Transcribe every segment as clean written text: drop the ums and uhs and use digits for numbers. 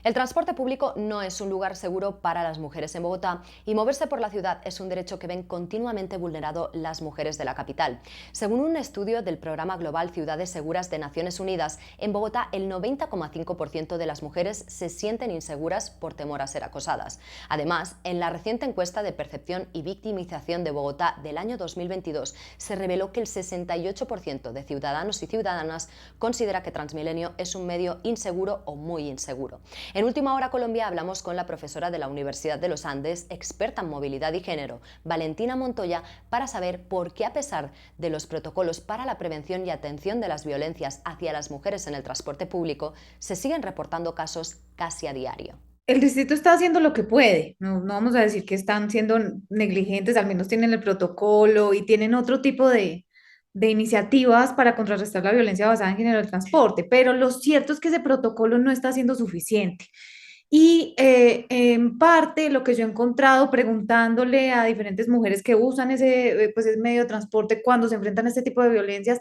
El transporte público no es un lugar seguro para las mujeres en Bogotá y moverse por la ciudad es un derecho que ven continuamente vulnerado las mujeres de la capital. Según un estudio del Programa Global Ciudades Seguras de Naciones Unidas, en Bogotá el 90,5% de las mujeres se sienten inseguras por temor a ser acosadas. Además, en la reciente encuesta de percepción y victimización de Bogotá del año 2022 se reveló que el 68% de ciudadanos y ciudadanas considera que Transmilenio es un medio inseguro o muy inseguro. En Última Hora Colombia hablamos con la profesora de la Universidad de los Andes, experta en movilidad y género, Valentina Montoya, para saber por qué, a pesar de los protocolos para la prevención y atención de las violencias hacia las mujeres en el transporte público, se siguen reportando casos casi a diario. El distrito está haciendo lo que puede, no vamos a decir que están siendo negligentes, al menos tienen el protocolo y tienen otro tipo de iniciativas para contrarrestar la violencia basada en género del transporte, pero lo cierto es que ese protocolo no está siendo suficiente. Y en parte lo que yo he encontrado preguntándole a diferentes mujeres que usan ese medio de transporte cuando se enfrentan a este tipo de violencias,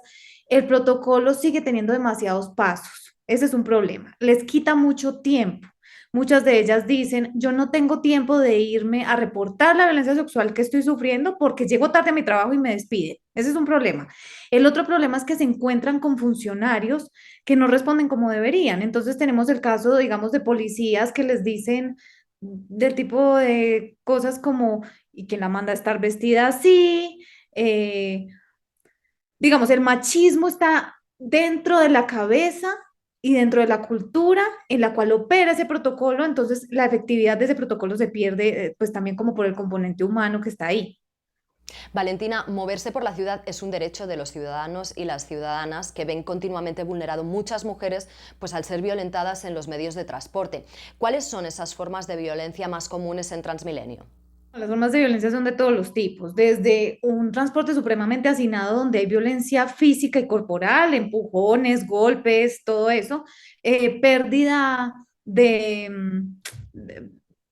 el protocolo sigue teniendo demasiados pasos. Ese es un problema. Les quita mucho tiempo. Muchas de ellas dicen, yo no tengo tiempo de irme a reportar la violencia sexual que estoy sufriendo porque llego tarde a mi trabajo y me despiden. Ese es un problema. El otro problema es que se encuentran con funcionarios que no responden como deberían. Entonces tenemos el caso, digamos, de policías que les dicen del tipo de cosas como, ¿y quién la manda a estar vestida así? Digamos, el machismo está dentro de la cabeza y dentro de la cultura en la cual opera ese protocolo, entonces la efectividad de ese protocolo se pierde, pues también como por el componente humano que está ahí. Valentina, moverse por la ciudad es un derecho de los ciudadanos y las ciudadanas que ven continuamente vulnerado muchas mujeres, pues al ser violentadas en los medios de transporte. ¿Cuáles son esas formas de violencia más comunes en Transmilenio? Las formas de violencia son de todos los tipos, desde un transporte supremamente hacinado donde hay violencia física y corporal, empujones, golpes, todo eso, pérdida de,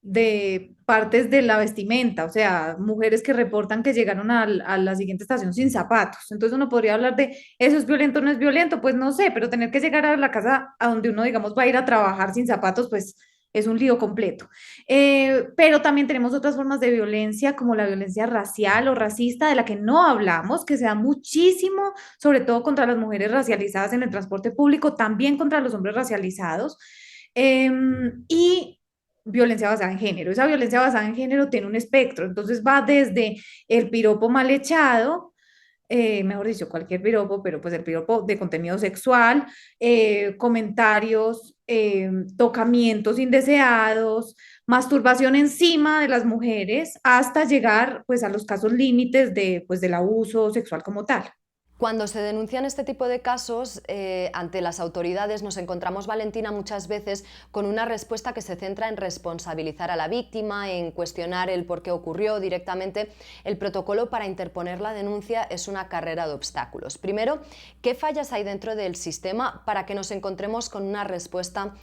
de partes de la vestimenta, o sea, mujeres que reportan que llegaron a la siguiente estación sin zapatos. Entonces uno podría hablar de, ¿eso es violento o no es violento? Pues no sé, pero tener que llegar a la casa a donde uno, digamos, va a ir a trabajar sin zapatos, pues es un lío completo. Pero también tenemos otras formas de violencia, como la violencia racial o racista, de la que no hablamos, que se da muchísimo, sobre todo contra las mujeres racializadas en el transporte público, también contra los hombres racializados. Y violencia basada en género. Esa violencia basada en género tiene un espectro, entonces va desde el piropo mal echado, mejor dicho, cualquier piropo, pero pues el piropo de contenido sexual, comentarios, tocamientos indeseados, masturbación encima de las mujeres, hasta llegar pues a los casos límites de, pues, del abuso sexual como tal. Cuando se denuncian este tipo de casos ante las autoridades, nos encontramos, Valentina, muchas veces con una respuesta que se centra en responsabilizar a la víctima, en cuestionar el por qué ocurrió directamente. El protocolo para interponer la denuncia es una carrera de obstáculos. Primero, ¿qué fallas hay dentro del sistema para que nos encontremos con una respuesta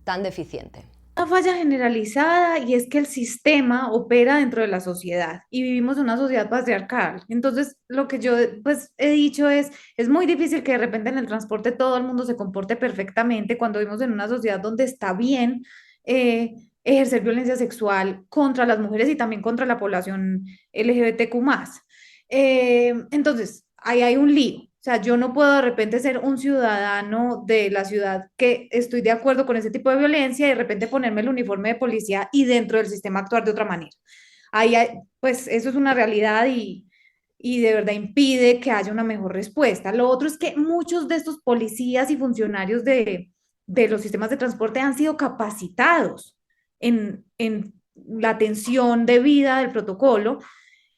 tan deficiente? Una falla generalizada y es que el sistema opera dentro de la sociedad y vivimos en una sociedad patriarcal. Entonces, lo que yo pues he dicho es muy difícil que de repente en el transporte todo el mundo se comporte perfectamente cuando vivimos en una sociedad donde está bien eh, ejercer violencia sexual contra las mujeres y también contra la población LGBTQ+. Entonces, ahí hay un lío. O sea, yo no puedo de repente ser un ciudadano de la ciudad que estoy de acuerdo con ese tipo de violencia y de repente ponerme el uniforme de policía y dentro del sistema actuar de otra manera. Pues eso es una realidad y de verdad impide que haya una mejor respuesta. Lo otro es que muchos de estos policías y funcionarios de los sistemas de transporte han sido capacitados en la atención debida del protocolo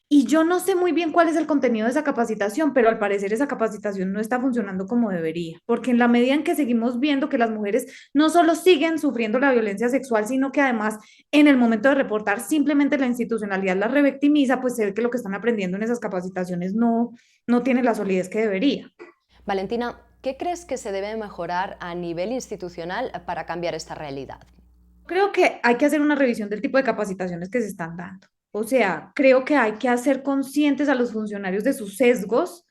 y yo no sé muy bien cuál es el contenido de esa capacitación, pero al parecer esa capacitación no está funcionando como debería, porque en la medida en que seguimos viendo que las mujeres no solo siguen sufriendo la violencia sexual, sino que además en el momento de reportar simplemente la institucionalidad las revictimiza, pues se ve que lo que están aprendiendo en esas capacitaciones no tiene la solidez que debería. Valentina, ¿qué crees que se debe mejorar a nivel institucional para cambiar esta realidad? Creo que hay que hacer una revisión del tipo de capacitaciones que se están dando. O sea, creo que hay que hacer conscientes a los funcionarios de sus sesgos,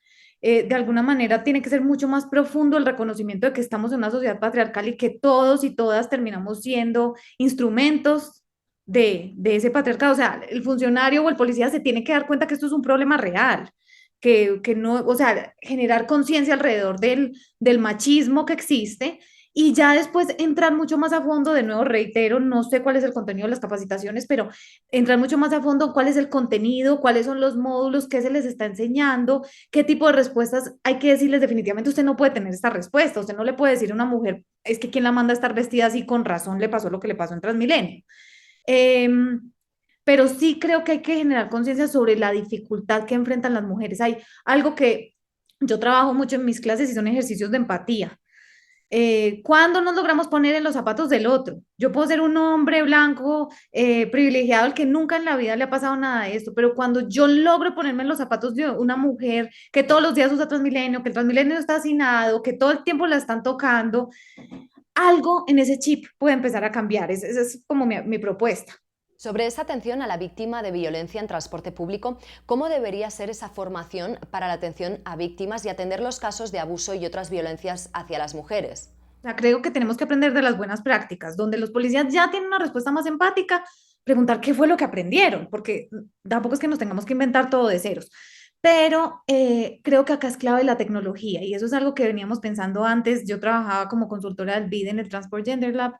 de alguna manera tiene que ser mucho más profundo el reconocimiento de que estamos en una sociedad patriarcal y que todos y todas terminamos siendo instrumentos de ese patriarcado. O sea, el funcionario o el policía se tiene que dar cuenta que esto es un problema real, que no, o sea, generar conciencia alrededor del machismo que existe y ya después entrar mucho más a fondo, de nuevo reitero, no sé cuál es el contenido de las capacitaciones, pero entrar mucho más a fondo cuál es el contenido, cuáles son los módulos, qué se les está enseñando, qué tipo de respuestas hay que decirles. Definitivamente usted no puede tener esta respuesta, usted no le puede decir a una mujer, es que quien la manda a estar vestida así, con razón le pasó lo que le pasó en Transmilenio. Eh, pero sí creo que hay que generar conciencia sobre la dificultad que enfrentan las mujeres. Hay algo que yo trabajo mucho en mis clases y son ejercicios de empatía. ¿Cuándo nos logramos poner en los zapatos del otro? Yo puedo ser un hombre blanco, privilegiado, el que nunca en la vida le ha pasado nada de esto, pero cuando yo logro ponerme en los zapatos de una mujer que todos los días usa Transmilenio, que el Transmilenio está hacinado, que todo el tiempo la están tocando, algo en ese chip puede empezar a cambiar. Esa es como mi propuesta. Sobre esa atención a la víctima de violencia en transporte público, ¿cómo debería ser esa formación para la atención a víctimas y atender los casos de abuso y otras violencias hacia las mujeres? O sea, creo que tenemos que aprender de las buenas prácticas, donde los policías ya tienen una respuesta más empática, preguntar qué fue lo que aprendieron, porque tampoco es que nos tengamos que inventar todo de ceros. Pero creo que acá es clave la tecnología y eso es algo que veníamos pensando antes. Yo trabajaba como consultora del BID en el Transport Gender Lab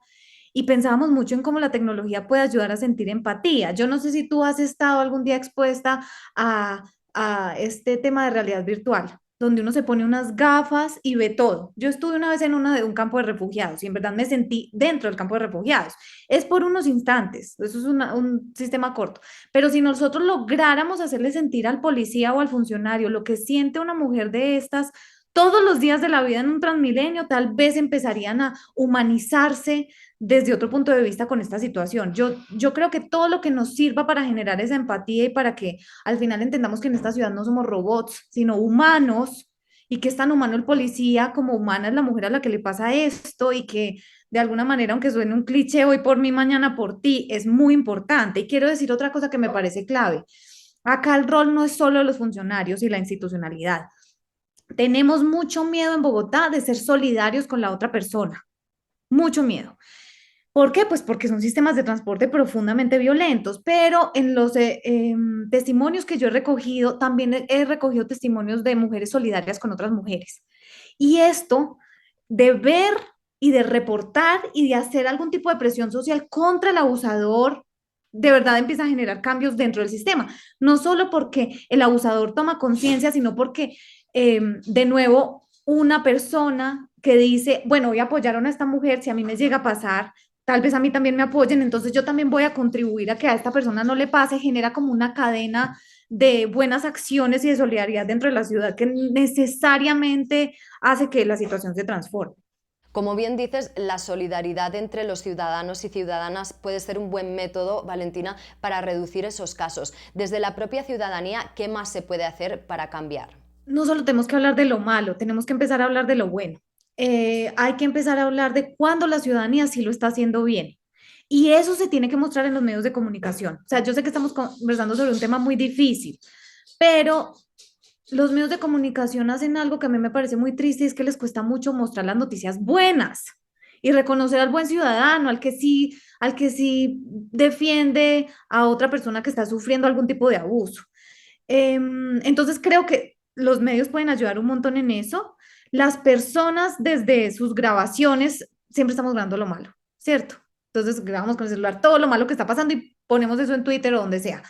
y pensábamos mucho en cómo la tecnología puede ayudar a sentir empatía. Yo no sé si tú has estado algún día expuesta a este tema de realidad virtual, donde uno se pone unas gafas y ve todo. Yo estuve una vez en una de un campo de refugiados y en verdad me sentí dentro del campo de refugiados. Es por unos instantes, eso es un sistema corto, pero si nosotros lográramos hacerle sentir al policía o al funcionario lo que siente una mujer de estas todos los días de la vida en un Transmilenio, tal vez empezarían a humanizarse desde otro punto de vista con esta situación. Yo creo que todo lo que nos sirva para generar esa empatía y para que al final entendamos que en esta ciudad no somos robots, sino humanos, y que es tan humano el policía como humana es la mujer a la que le pasa esto, y que de alguna manera, aunque suene un cliché, hoy por mí, mañana por ti, es muy importante. Y quiero decir otra cosa que me parece clave. Acá el rol no es solo de los funcionarios y la institucionalidad. Tenemos mucho miedo en Bogotá de ser solidarios con la otra persona, mucho miedo. ¿Por qué? Pues porque son sistemas de transporte profundamente violentos, pero en los testimonios que yo he recogido, también he recogido testimonios de mujeres solidarias con otras mujeres. Y esto de ver y de reportar y de hacer algún tipo de presión social contra el abusador, de verdad empieza a generar cambios dentro del sistema. No solo porque el abusador toma conciencia, sino porque, de nuevo, una persona que dice, bueno, voy a apoyar a esta mujer, si a mí me llega a pasar, tal vez a mí también me apoyen, entonces yo también voy a contribuir a que a esta persona no le pase, genera como una cadena de buenas acciones y de solidaridad dentro de la ciudad que necesariamente hace que la situación se transforme. Como bien dices, la solidaridad entre los ciudadanos y ciudadanas puede ser un buen método, Valentina, para reducir esos casos. Desde la propia ciudadanía, ¿qué más se puede hacer para cambiar? No solo tenemos que hablar de lo malo, tenemos que empezar a hablar de lo bueno. Hay que empezar a hablar de cuándo la ciudadanía sí lo está haciendo bien. Y eso se tiene que mostrar en los medios de comunicación. O sea, yo sé que estamos conversando sobre un tema muy difícil, pero los medios de comunicación hacen algo que a mí me parece muy triste y es que les cuesta mucho mostrar las noticias buenas y reconocer al buen ciudadano, al que sí defiende a otra persona que está sufriendo algún tipo de abuso. Entonces creo que los medios pueden ayudar un montón en eso. Las personas desde sus grabaciones siempre estamos grabando lo malo, ¿cierto? Entonces grabamos con el celular todo lo malo que está pasando y ponemos eso en Twitter o donde sea.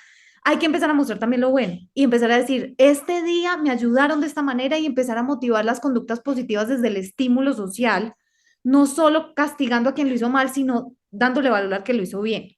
Hay que empezar a mostrar también lo bueno y empezar a decir, este día me ayudaron de esta manera y empezar a motivar las conductas positivas desde el estímulo social, no solo castigando a quien lo hizo mal, sino dándole valor al que lo hizo bien.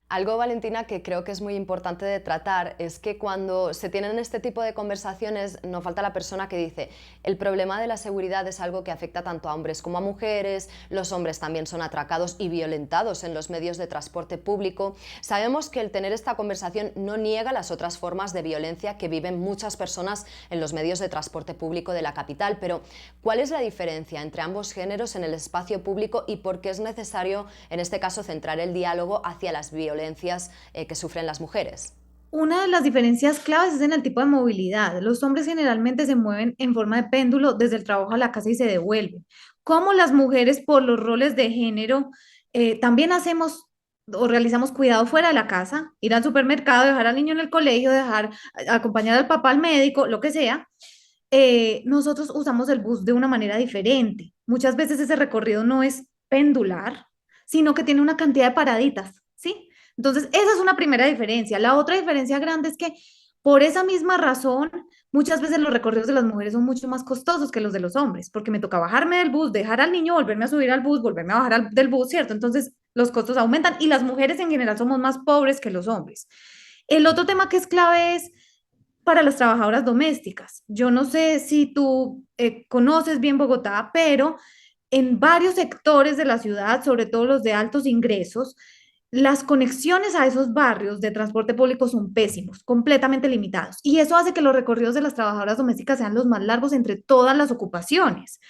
Algo, Valentina, que creo que es muy importante de tratar es que cuando se tienen este tipo de conversaciones no falta la persona que dice el problema de la seguridad es algo que afecta tanto a hombres como a mujeres, los hombres también son atracados y violentados en los medios de transporte público. Sabemos que el tener esta conversación no niega las otras formas de violencia que viven muchas personas en los medios de transporte público de la capital, pero ¿cuál es la diferencia entre ambos géneros en el espacio público y por qué es necesario, en este caso, centrar el diálogo hacia las violencias que sufren las mujeres? Una de las diferencias claves es en el tipo de movilidad. Los hombres generalmente se mueven en forma de péndulo desde el trabajo a la casa y se devuelven. Como las mujeres, por los roles de género, también hacemos o realizamos cuidado fuera de la casa, ir al supermercado, dejar al niño en el colegio, acompañar al papá al médico, lo que sea. Nosotros usamos el bus de una manera diferente. Muchas veces ese recorrido no es pendular, sino que tiene una cantidad de paraditas, ¿sí? Entonces, esa es una primera diferencia. La otra diferencia grande es que por esa misma razón, muchas veces los recorridos de las mujeres son mucho más costosos que los de los hombres, porque me toca bajarme del bus, dejar al niño, volverme a subir al bus, volverme a bajar del bus, ¿cierto? Entonces, los costos aumentan y las mujeres en general somos más pobres que los hombres. El otro tema que es clave es para las trabajadoras domésticas. Yo no sé si tú conoces bien Bogotá, pero en varios sectores de la ciudad, sobre todo los de altos ingresos, las conexiones a esos barrios de transporte público son pésimos, completamente limitados. Y eso hace que los recorridos de las trabajadoras domésticas sean los más largos entre todas las ocupaciones.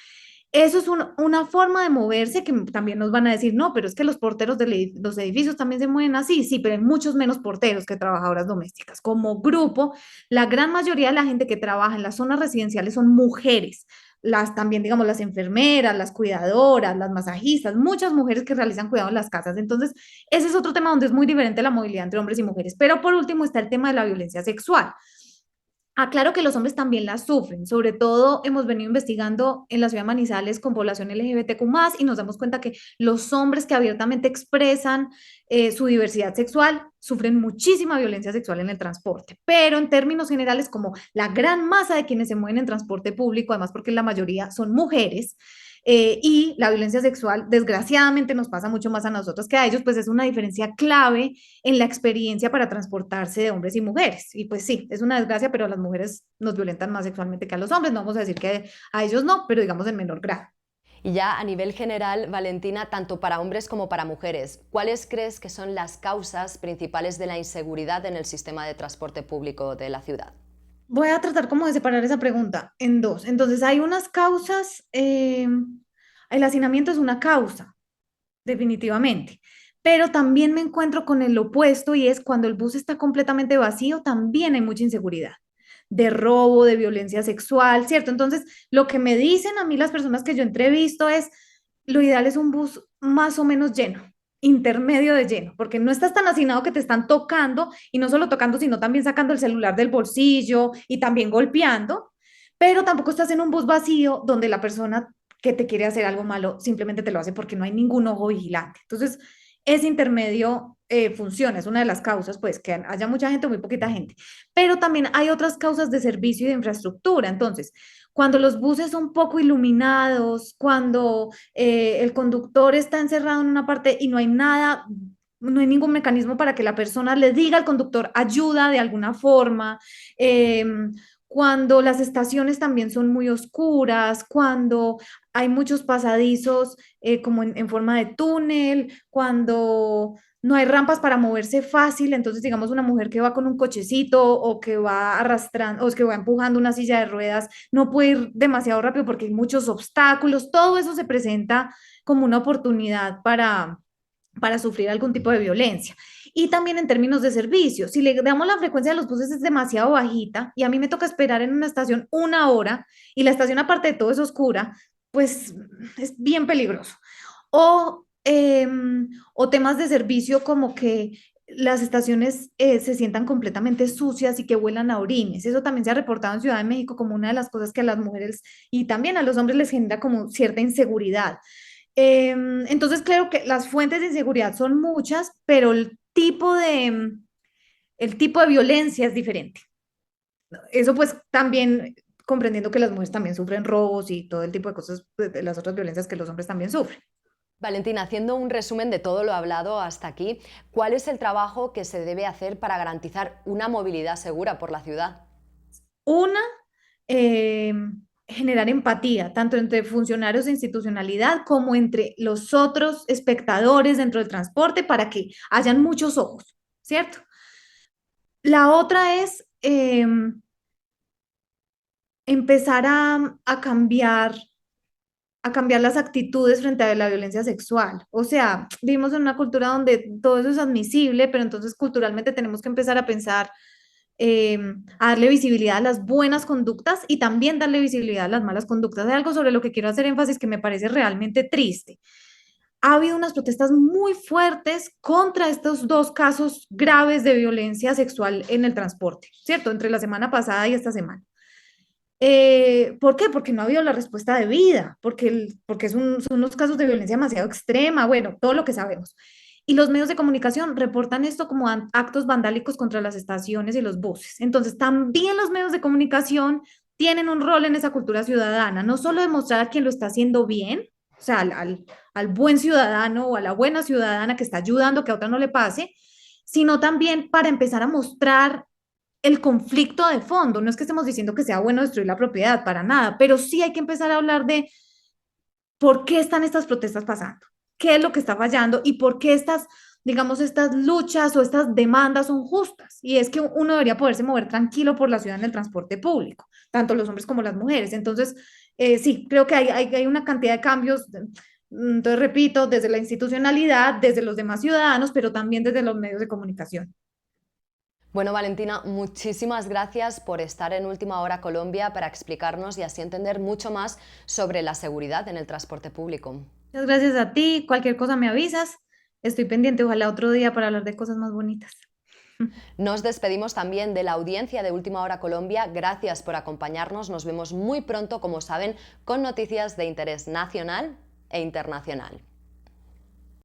Eso es una forma de moverse que también nos van a decir, no, pero es que los porteros de los edificios también se mueven así, sí, pero hay muchos menos porteros que trabajadoras domésticas. Como grupo, la gran mayoría de la gente que trabaja en las zonas residenciales son mujeres. Las también, digamos, las enfermeras, las cuidadoras, las masajistas, muchas mujeres que realizan cuidado en las casas. Entonces, ese es otro tema donde es muy diferente la movilidad entre hombres y mujeres. Pero por último está el tema de la violencia sexual. Aclaro que los hombres también la sufren, sobre todo hemos venido investigando en la ciudad de Manizales con población LGBTQ+, y nos damos cuenta que los hombres que abiertamente expresan su diversidad sexual sufren muchísima violencia sexual en el transporte, pero en términos generales, como la gran masa de quienes se mueven en transporte público, además porque la mayoría son mujeres, y la violencia sexual desgraciadamente nos pasa mucho más a nosotros que a ellos, pues es una diferencia clave en la experiencia para transportarse de hombres y mujeres. Y pues sí, es una desgracia, pero a las mujeres nos violentan más sexualmente que a los hombres. No vamos a decir que a ellos no, pero digamos en menor grado. Y ya a nivel general, Valentina, tanto para hombres como para mujeres, ¿cuáles crees que son las causas principales de la inseguridad en el sistema de transporte público de la ciudad? Voy a tratar como de separar esa pregunta en dos. Entonces, hay unas causas, el hacinamiento es una causa, definitivamente. Pero también me encuentro con el opuesto y es cuando el bus está completamente vacío, también hay mucha inseguridad de robo, de violencia sexual, ¿cierto? Entonces, lo que me dicen a mí las personas que yo entrevisto es, lo ideal es un bus más o menos lleno, intermedio de lleno, porque no estás tan hacinado que te están tocando y no solo tocando, sino también sacando el celular del bolsillo y también golpeando, pero tampoco estás en un bus vacío donde la persona que te quiere hacer algo malo simplemente te lo hace porque no hay ningún ojo vigilante. Entonces, ese intermedio funciona, es una de las causas, pues, que haya mucha gente o muy poquita gente. Pero también hay otras causas de servicio y de infraestructura. Entonces, cuando los buses son poco iluminados, cuando el conductor está encerrado en una parte y no hay nada, no hay ningún mecanismo para que la persona le diga al conductor ayuda de alguna forma, eh, cuando las estaciones también son muy oscuras, cuando hay muchos pasadizos como en forma de túnel, cuando no hay rampas para moverse fácil, entonces digamos una mujer que va con un cochecito o que va arrastrando o es que va empujando una silla de ruedas, no puede ir demasiado rápido porque hay muchos obstáculos, todo eso se presenta como una oportunidad para sufrir algún tipo de violencia. Y también en términos de servicio, si le damos la frecuencia de los buses es demasiado bajita y a mí me toca esperar en una estación una hora y la estación aparte de todo es oscura, pues es bien peligroso. O temas de servicio como que las estaciones se sientan completamente sucias y que huelan a orines. Eso también se ha reportado en Ciudad de México como una de las cosas que a las mujeres y también a los hombres les genera como cierta inseguridad. Entonces creo que las fuentes de inseguridad son muchas, pero el tipo de violencia es diferente. Eso pues también comprendiendo que las mujeres también sufren robos y todo el tipo de cosas, de las otras violencias que los hombres también sufren. Valentina, haciendo un resumen de todo lo hablado hasta aquí, ¿cuál es el trabajo que se debe hacer para garantizar una movilidad segura por la ciudad? Una, eh, generar empatía, tanto entre funcionarios de institucionalidad como entre los otros espectadores dentro del transporte para que hayan muchos ojos, ¿cierto? La otra es empezar a cambiar a cambiar las actitudes frente a la violencia sexual. O sea, vivimos en una cultura donde todo eso es admisible, pero entonces culturalmente tenemos que empezar a pensar, eh, a darle visibilidad a las buenas conductas y también darle visibilidad a las malas conductas. Hay algo sobre lo que quiero hacer énfasis que me parece realmente triste. Ha habido unas protestas muy fuertes contra estos dos casos graves de violencia sexual en el transporte, ¿cierto? Entre la semana pasada y esta semana. ¿Por qué? Porque no ha habido la respuesta debida, porque son unos casos de violencia demasiado extrema, bueno, todo lo que sabemos. Y los medios de comunicación reportan esto como actos vandálicos contra las estaciones y los buses. Entonces, también los medios de comunicación tienen un rol en esa cultura ciudadana, no solo demostrar a quien lo está haciendo bien, o sea, al buen ciudadano o a la buena ciudadana que está ayudando que a otra no le pase, sino también para empezar a mostrar el conflicto de fondo. No es que estemos diciendo que sea bueno destruir la propiedad, para nada, pero sí hay que empezar a hablar de por qué están estas protestas pasando, qué es lo que está fallando y por qué estas, digamos, estas luchas o estas demandas son justas. Y es que uno debería poderse mover tranquilo por la ciudad en el transporte público, tanto los hombres como las mujeres. Entonces, sí, creo que hay una cantidad de cambios. Entonces, repito, desde la institucionalidad, desde los demás ciudadanos, pero también desde los medios de comunicación. Bueno, Valentina, muchísimas gracias por estar en Última Hora Colombia para explicarnos y así entender mucho más sobre la seguridad en el transporte público. Muchas gracias a ti. Cualquier cosa me avisas. Estoy pendiente, ojalá otro día para hablar de cosas más bonitas. Nos despedimos también de la audiencia de Última Hora Colombia. Gracias por acompañarnos. Nos vemos muy pronto, como saben, con noticias de interés nacional e internacional.